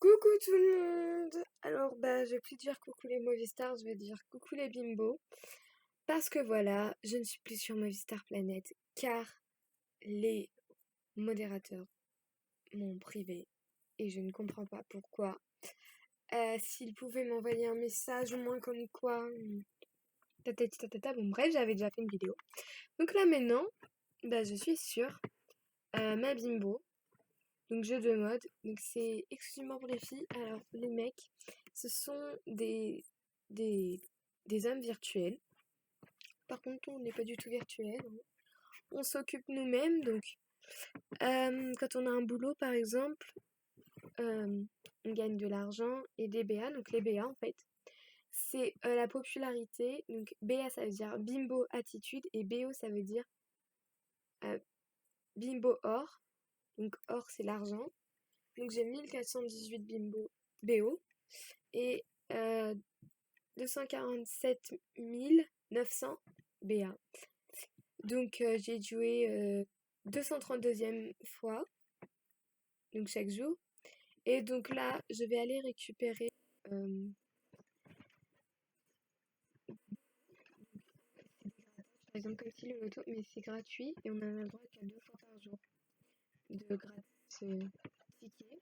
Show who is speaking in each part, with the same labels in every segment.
Speaker 1: Coucou tout le monde! Alors je vais plus dire coucou les Movistar, je vais dire coucou les Bimbo. Parce que voilà, je ne suis plus sur Movistar Planet car les modérateurs m'ont privé et je ne comprends pas pourquoi. S'ils pouvaient m'envoyer un message au moins comme quoi, tatati tatata, bon bref, j'avais déjà fait une vidéo. Donc là maintenant, je suis sur ma Bimbo. Donc jeu de mode, donc c'est exclusivement pour les filles. Alors les mecs, ce sont des hommes virtuels. Par contre, on n'est pas du tout virtuel, hein. On s'occupe nous-mêmes, donc quand on a un boulot par exemple, euh, on gagne de l'argent et des BA. Donc les BA en fait, c'est la popularité. Donc BA ça veut dire bimbo attitude et BO ça veut dire euh, bimbo or. Donc or c'est l'argent. Donc j'ai 1418 bimbo BO et 247 900 BA. Donc j'ai joué 232e fois, donc chaque jour. Et donc là, je vais aller récupérer euh, par exemple comme si le loto, mais c'est gratuit et on en a le droit qu'à 2 fois par jour de gratis tickets.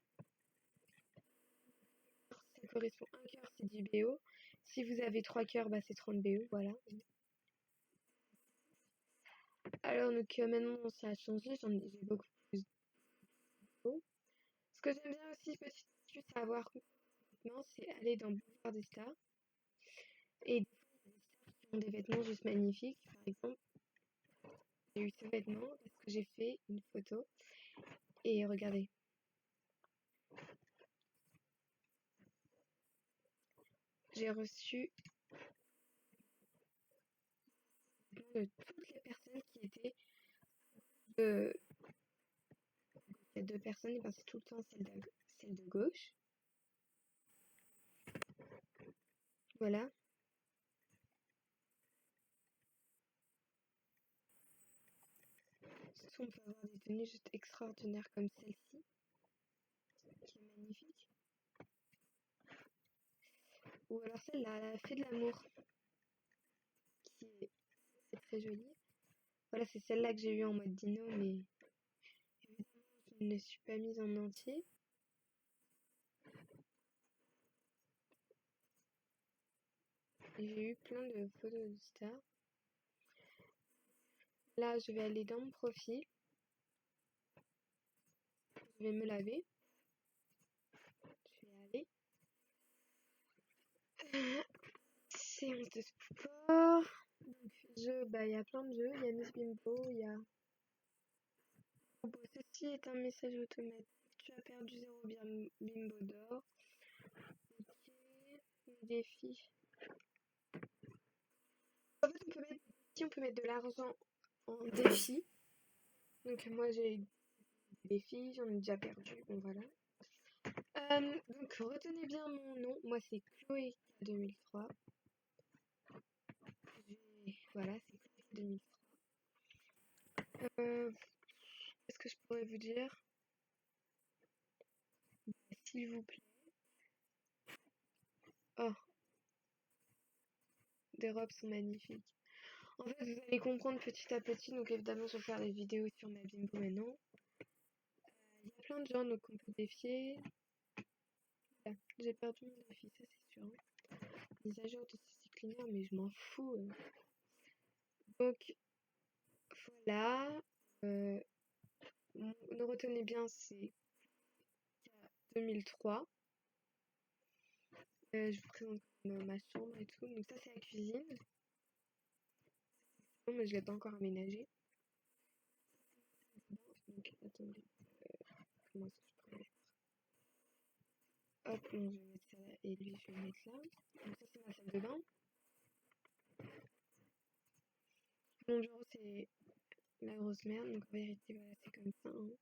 Speaker 1: Ça correspond à un cœur, c'est 10 BO. Si vous avez 3 cœurs, c'est 30 BO, voilà. Alors donc maintenant ça a changé, j'ai beaucoup plus de BO. Ce que j'aime bien aussi, petite astuce à avoir maintenant, c'est aller dans Boulevard des Stars. Et des fois, il y a des stars qui ont des vêtements juste magnifiques. Par exemple, j'ai eu ce vêtement parce que j'ai fait une photo. Et regardez, j'ai reçu de toutes les personnes qui étaient de... Il y a deux personnes, et c'est tout le temps celle de gauche. Voilà. Surtout, on peut avoir des tenues juste extraordinaires comme celle-ci, qui est magnifique. Ou alors celle-là, la fée de l'amour, qui est très jolie. Voilà, c'est celle-là que j'ai eue en mode dino, mais évidemment, je ne suis pas mise en entier. J'ai eu plein de photos de stars. Là, je vais aller dans mon profil. Je vais me laver. Je vais aller. Séance de sport. Donc, jeux, il y a plein de jeux. Il y a Miss Bimbo, il y a... Oh, ceci est un message automatique. Tu as perdu 0 Bimbo d'or. Ok. Défi. En fait, on peut mettre de l'argent en défi. Donc, moi, j'ai des défis. J'en ai déjà perdu. Bon, voilà. Donc, retenez bien mon nom. Moi, c'est Chloé 2003. Voilà, c'est Chloé 2003. Qu'est-ce que je pourrais vous dire? S'il vous plaît. Oh, des robes sont magnifiques. En fait, vous allez comprendre petit à petit. Donc, évidemment, je vais faire des vidéos sur ma bimbo maintenant. Il y a plein de gens donc on peut défier. Là, j'ai perdu mon défi, ça c'est sûr. Mise à jour de ceci cleaner, mais je m'en fous. Donc, voilà. Ne retenez bien, c'est 2003. Je vous présente ma chambre et tout. Donc ça, c'est la cuisine. Non, mais je l'ai pas encore aménagée. Donc, attendez. Comment est-ce que je pourrais mettre? Hop, non, je vais mettre ça là. Et lui, je vais le mettre là. Donc ça, c'est ma salle de bain. Mon bureau, c'est la grosse merde. Donc en vérité, voilà, c'est comme ça. Hein.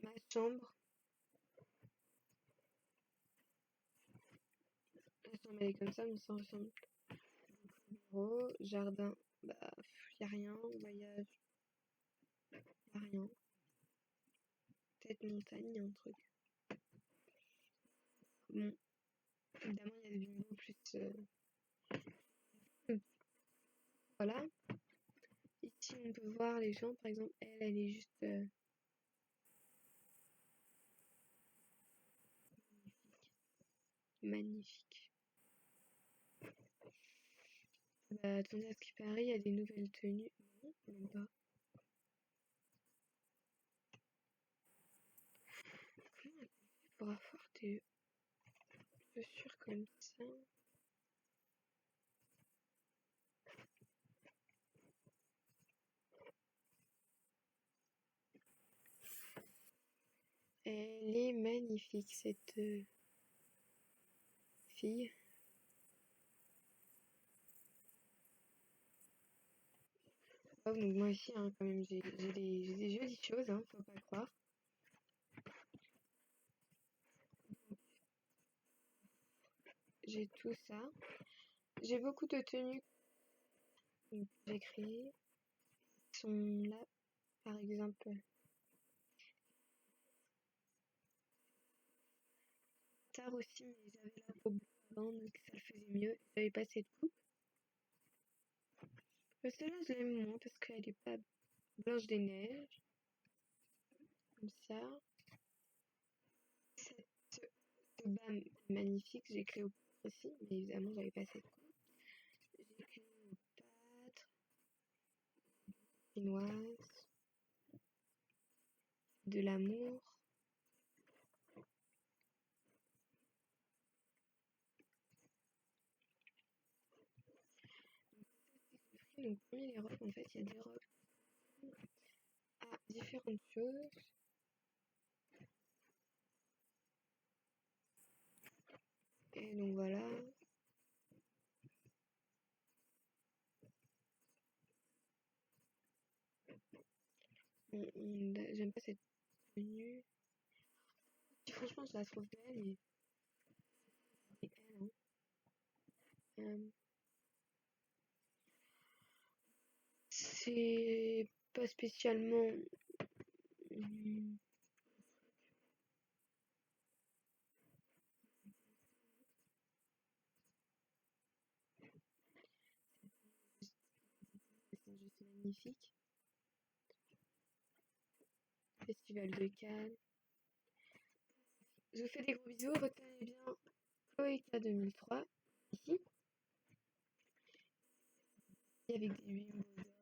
Speaker 1: Ma chambre. La chambre, elle est comme ça, mais ça ressemble. Bureau, jardin, y a rien. Voyage, y a rien. cette montagne, un truc. Bon, évidemment, il y a des bimbo plus. Voilà. Ici, on peut voir les gens, par exemple, elle est juste magnifique. Bah, attendez, à ce qui paraît, il y a des nouvelles tenues. Non, même pas. Comment on fait pour avoir des chaussures comme ça? Elle est magnifique, cette fille. Oh, donc moi aussi, hein, quand même, j'ai des jolies choses, hein, faut pas croire. J'ai tout ça. J'ai beaucoup de tenues que j'ai créées. Qui sont là, par exemple. Tard aussi, mais j'avais la peau bleue avant, donc ça le faisait mieux. J'avais pas cette coupe. Celle-là, je l'aime moins parce qu'elle est pas blanche des neiges. Comme ça. Cette bas magnifique, j'ai créé au pâtre aussi, mais évidemment, j'avais pas cette coupe. J'ai créé au pâtre, chinoise, de l'amour. Donc, parmi les robes, en fait, il y a des robes à différentes choses. Et donc voilà. J'aime pas cette tenue. Franchement, je la trouve belle et elle, hein. C'est pas spécialement. hum, C'est juste magnifique. Festival de Cannes. Je vous fais des gros bisous. Retenez bien Chloé K 2003 ici. Et avec des bimbos